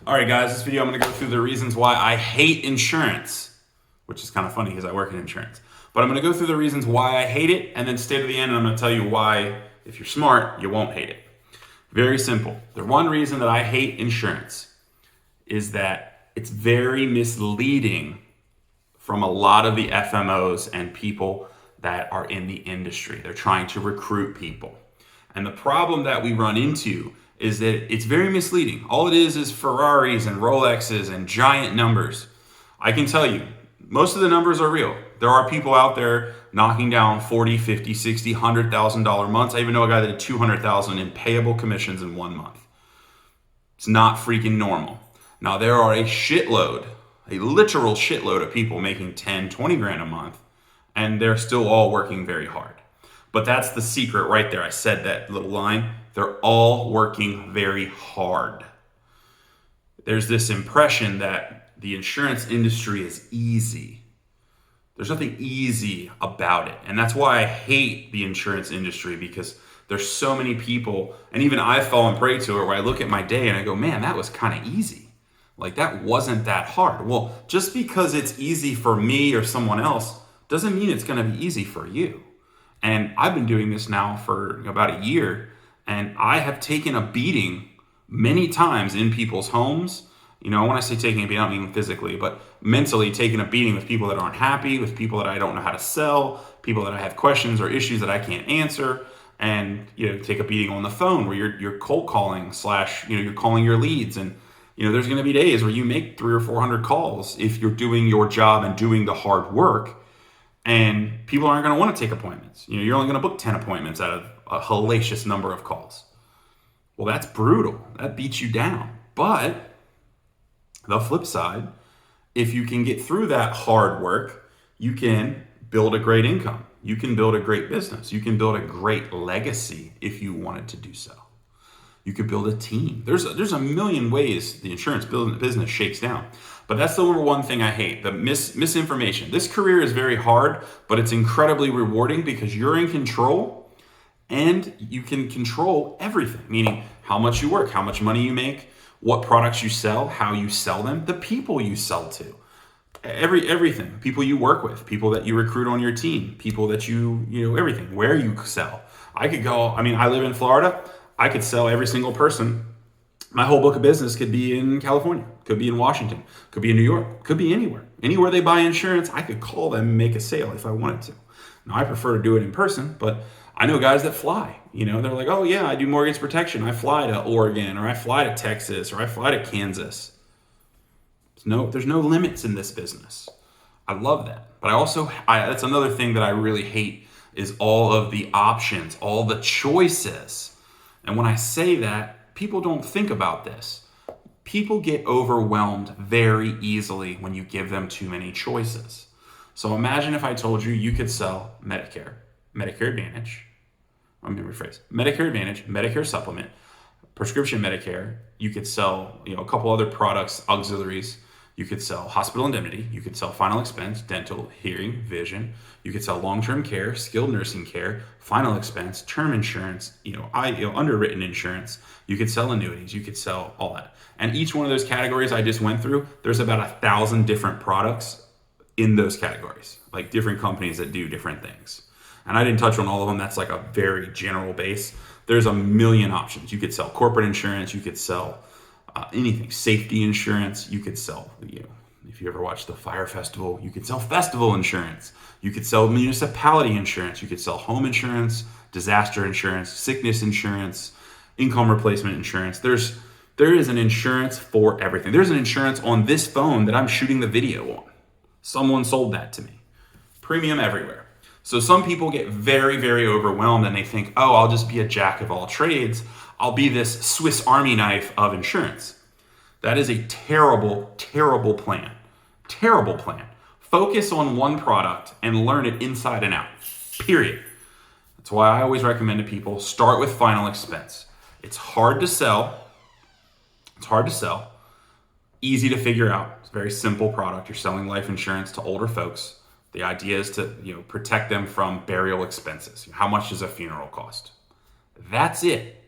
All right, guys, this video I'm going to go through the reasons why I hate insurance, which is kind of funny because I work in insurance. But I'm going to go through the reasons why I hate it and then stay to the end and I'm going to tell you why, if you're smart, you won't hate it. Very simple. The one reason that I hate insurance is that it's very misleading from a lot of the FMOs and people that are in the industry. They're trying to recruit people. And the problem that we run into is that it's very misleading. All it is Ferraris and Rolexes and giant numbers. I can tell you, most of the numbers are real. There are people out there knocking down 40, 50, 60, $100,000 months. I even know a guy that did 200,000 in payable commissions in 1 month. It's not freaking normal. Now there are a literal shitload of people making 10, 20 grand a month, and they're still all working very hard. But that's the secret right there. I said that little line. They're all working very hard. There's this impression that the insurance industry is easy. There's nothing easy about it. And that's why I hate the insurance industry, because there's so many people, and even I've fallen prey to it, where I look at my day and I go, man, that was kind of easy. Like, that wasn't that hard. Well, just because it's easy for me or someone else doesn't mean it's going to be easy for you. And I've been doing this now for about a year, and I have taken a beating many times in people's homes. You know, when I say taking a beating, I don't mean physically, but mentally taking a beating with people that aren't happy, with people that I don't know how to sell, people that I have questions or issues that I can't answer, and, you know, take a beating on the phone where you're cold calling / you're calling your leads. And, there's going to be days where you make 300 or 400 calls if you're doing your job and doing the hard work. And people aren't going to want to take appointments. You're only going to book 10 appointments out of a hellacious number of calls. Well, that's brutal. That beats you down. But the flip side, if you can get through that hard work, you can build a great income. You can build a great business. You can build a great legacy if you wanted to do so. You could build a team. There's a million ways the insurance business shakes down. But that's the number one thing I hate, the misinformation. This career is very hard, but it's incredibly rewarding because you're in control and you can control everything, meaning how much you work, how much money you make, what products you sell, how you sell them, the people you sell to, everything, people you work with, people that you recruit on your team, people that everything, where you sell. I live in Florida. I could sell every single person. My whole book of business could be in California, could be in Washington, could be in New York, could be anywhere. Anywhere they buy insurance, I could call them and make a sale if I wanted to. Now, I prefer to do it in person, but I know guys that fly. They're like, oh yeah, I do mortgage protection. I fly to Oregon, or I fly to Texas, or I fly to Kansas. There's no limits in this business. I love that. But that's another thing that I really hate, is all of the options, all the choices. And when I say that, people don't think about this. People get overwhelmed very easily when you give them too many choices. So imagine if I told you you could sell Medicare, Medicare Advantage, Medicare Supplement, prescription Medicare. You could sell, a couple other products, auxiliaries. You could sell hospital indemnity. You could sell final expense, dental, hearing, vision. You could sell long-term care, skilled nursing care, final expense, term insurance, underwritten insurance. You could sell annuities. You could sell all that. And each one of those categories I just went through, there's about 1,000 different products in those categories, like different companies that do different things. And I didn't touch on all of them. That's like a very general base. There's a million options. You could sell corporate insurance. You could sell anything, safety insurance. You could sell, if you ever watched the Fire Festival, you could sell festival insurance. You could sell municipality insurance. You could sell home insurance, disaster insurance, sickness insurance, income replacement insurance. There is an insurance for everything. There's an insurance on this phone that I'm shooting the video on. Someone sold that to me. Premium everywhere. So some people get very, very overwhelmed and they think, oh, I'll just be a jack of all trades. I'll be this Swiss Army knife of insurance. That is a terrible, terrible plan. Terrible plan. Focus on one product and learn it inside and out. Period. That's why I always recommend to people, start with final expense. It's hard to sell. Easy to figure out. It's a very simple product. You're selling life insurance to older folks. The idea is to protect them from burial expenses. How much does a funeral cost? That's it.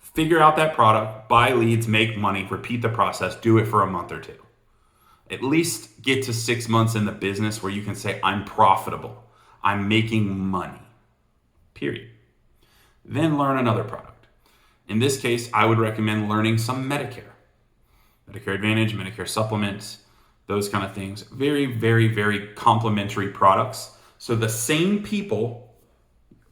Figure out that product, buy leads, make money, repeat the process, do it for a month or two. At least get to 6 months in the business where you can say, I'm profitable, I'm making money, period. Then learn another product. In this case, I would recommend learning some Medicare Advantage, Medicare supplements, those kind of things. Very, very, very complementary products. So the same people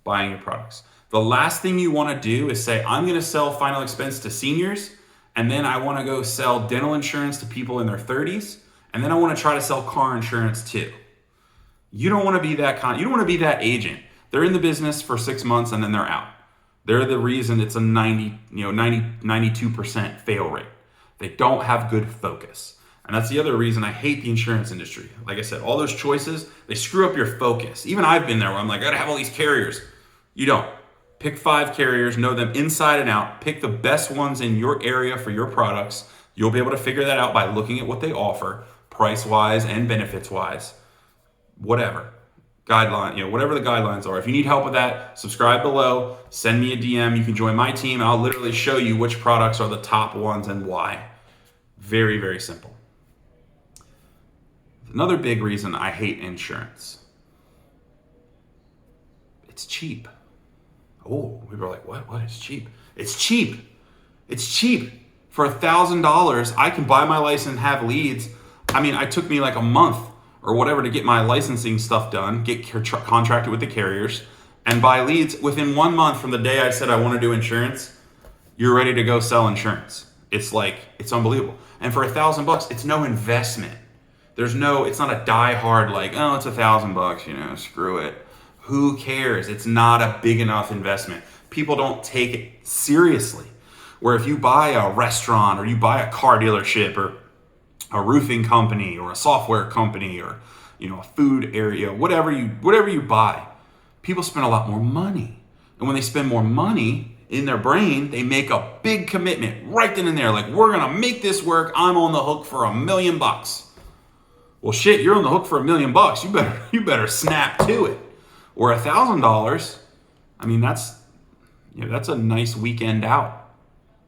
buying your products. The last thing you want to do is say, I'm going to sell final expense to seniors, and then I want to go sell dental insurance to people in their 30s, and then I want to try to sell car insurance too. You don't want to be that you don't want to be that agent. They're in the business for 6 months and then they're out. They're the reason it's a 92% fail rate. They don't have good focus. And that's the other reason I hate the insurance industry. Like I said, all those choices, they screw up your focus. Even I've been there where I'm like, I gotta have all these carriers. You don't. Pick 5 carriers, know them inside and out. Pick the best ones in your area for your products. You'll be able to figure that out by looking at what they offer, price-wise and benefits-wise. Whatever. Guideline, whatever the guidelines are. If you need help with that, subscribe below, send me a DM. You can join my team, and I'll literally show you which products are the top ones and why. Very, very simple. Another big reason I hate insurance. It's cheap. Oh, we were like, what? What is cheap? It's cheap. It's cheap. For $1,000, I can buy my license and have leads. I mean, it took me like a month or whatever to get my licensing stuff done, get contracted with the carriers, and buy leads. Within 1 month from the day I said I want to do insurance, you're ready to go sell insurance. It's unbelievable. And for $1,000, it's no investment. It's not a die-hard like, oh, it's $1,000, screw it. Who cares? It's not a big enough investment. People don't take it seriously. Where if you buy a restaurant or you buy a car dealership or a roofing company or a software company or a food area, whatever you buy, people spend a lot more money. And when they spend more money in their brain, they make a big commitment right then and there. Like, we're gonna make this work. I'm on the hook for $1 million. Well, shit, you're on the hook for $1 million. You better snap to it. Or $1,000. I mean, that's a nice weekend out.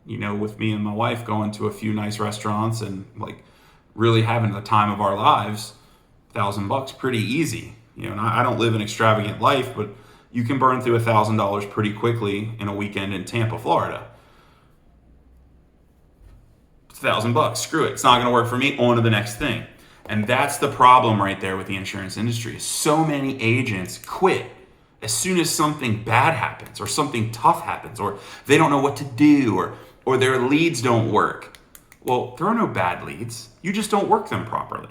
With me and my wife going to a few nice restaurants and like really having the time of our lives. $1,000 pretty easy. And I don't live an extravagant life, but you can burn through $1,000 pretty quickly in a weekend in Tampa, Florida. It's $1,000. Screw it. It's not going to work for me. On to the next thing. And that's the problem right there with the insurance industry. So many agents quit as soon as something bad happens or something tough happens or they don't know what to do or their leads don't work. Well, there are no bad leads. You just don't work them properly.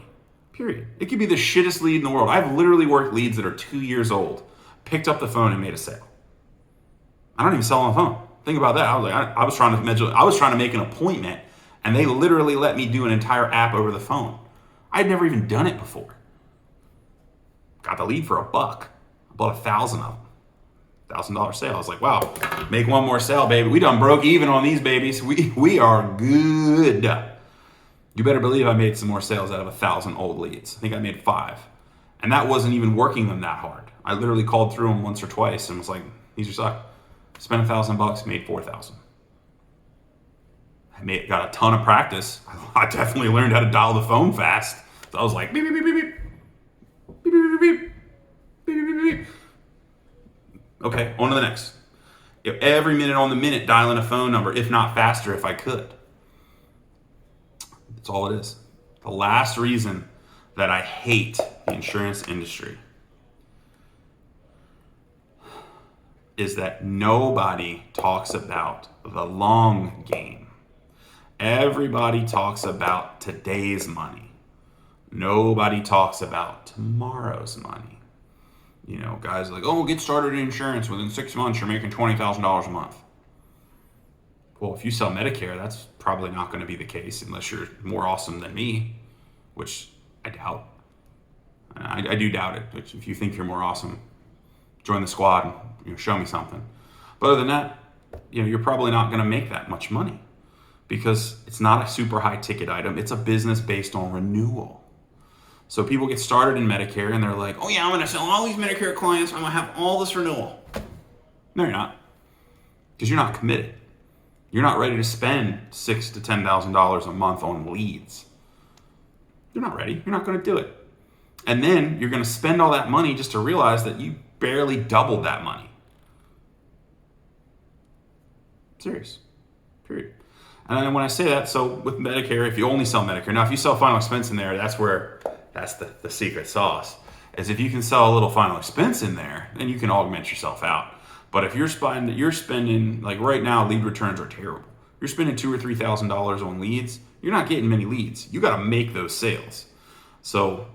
Period. It could be the shittest lead in the world. I've literally worked leads that are 2 years old, picked up the phone and made a sale. I don't even sell on the phone. Think about that. I was trying to make an appointment and they literally let me do an entire app over the phone. I'd never even done it before. Got the lead for $1. I bought 1,000 of them. $1,000 sale. I was like, wow, make one more sale, baby. We done broke even on these babies. We are good. You better believe I made some more sales out of 1,000 old leads. I think I made 5. And that wasn't even working them that hard. I literally called through them once or twice and was like, these are suck. Spent $1,000, made 4,000. Got a ton of practice. I definitely learned how to dial the phone fast. So I was like, beep, beep, beep, beep, beep. Beep, beep, beep, beep. Beep, beep, beep, beep. Okay, on to the next. Every minute on the minute dialing a phone number, if not faster if I could. That's all it is. The last reason that I hate the insurance industry is that nobody talks about the long game. Everybody talks about today's money. Nobody talks about tomorrow's money. Guys are like, oh, get started in insurance. Within 6 months, you're making $20,000 a month. Well, if you sell Medicare, that's probably not going to be the case unless you're more awesome than me, which I doubt. I do doubt it. Which if you think you're more awesome, join the squad and show me something. But other than that, you're probably not going to make that much money. Because it's not a super high ticket item. It's a business based on renewal. So people get started in Medicare and they're like, oh yeah, I'm going to sell all these Medicare clients. I'm going to have all this renewal. No, you're not. Because you're not committed. You're not ready to spend $6,000 to $10,000 a month on leads. You're not ready. You're not going to do it. And then you're going to spend all that money just to realize that you barely doubled that money. Serious. Period. And then when I say that, so with Medicare, if you only sell Medicare, now if you sell final expense in there, that's the secret sauce. Is if you can sell a little final expense in there, then you can augment yourself out. But if you're spending like right now, lead returns are terrible. You're spending $2,000 or $3,000 on leads. You're not getting many leads. You got to make those sales. So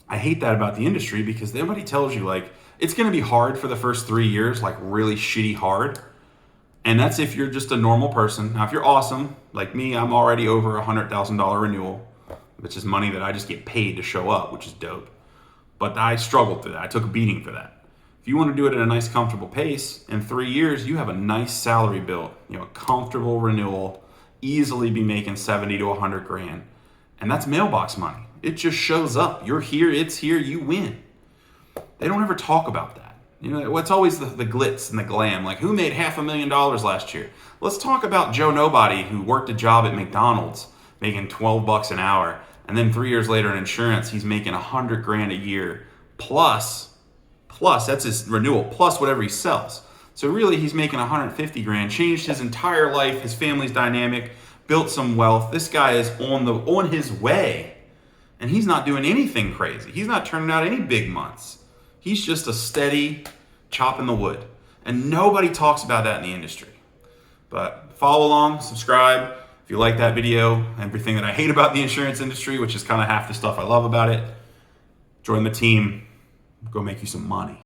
I hate that about the industry because everybody tells you like it's going to be hard for the first 3 years, like really shitty hard. And that's if you're just a normal person. Now, if you're awesome, like me, I'm already over $100,000 renewal, which is money that I just get paid to show up, which is dope. But I struggled through that. I took a beating for that. If you want to do it at a nice, comfortable pace, in 3 years, you have a nice salary built, a comfortable renewal, easily be making 70 to 100 grand. And that's mailbox money. It just shows up. You're here, it's here, you win. They don't ever talk about that. What's always the glitz and the glam? Like, who made $500,000 last year? Let's talk about Joe Nobody, who worked a job at McDonald's, making $12 an hour, and then 3 years later in insurance, he's making 100 grand a year, plus that's his renewal, plus whatever he sells. So really, he's making 150 grand, changed his entire life, his family's dynamic, built some wealth. This guy is on his way, and he's not doing anything crazy. He's not turning out any big months. He's just a steady chopping the wood. And nobody talks about that in the industry. But follow along, subscribe. If you like that video, everything that I hate about the insurance industry, which is kind of half the stuff I love about it, join the team, go make you some money.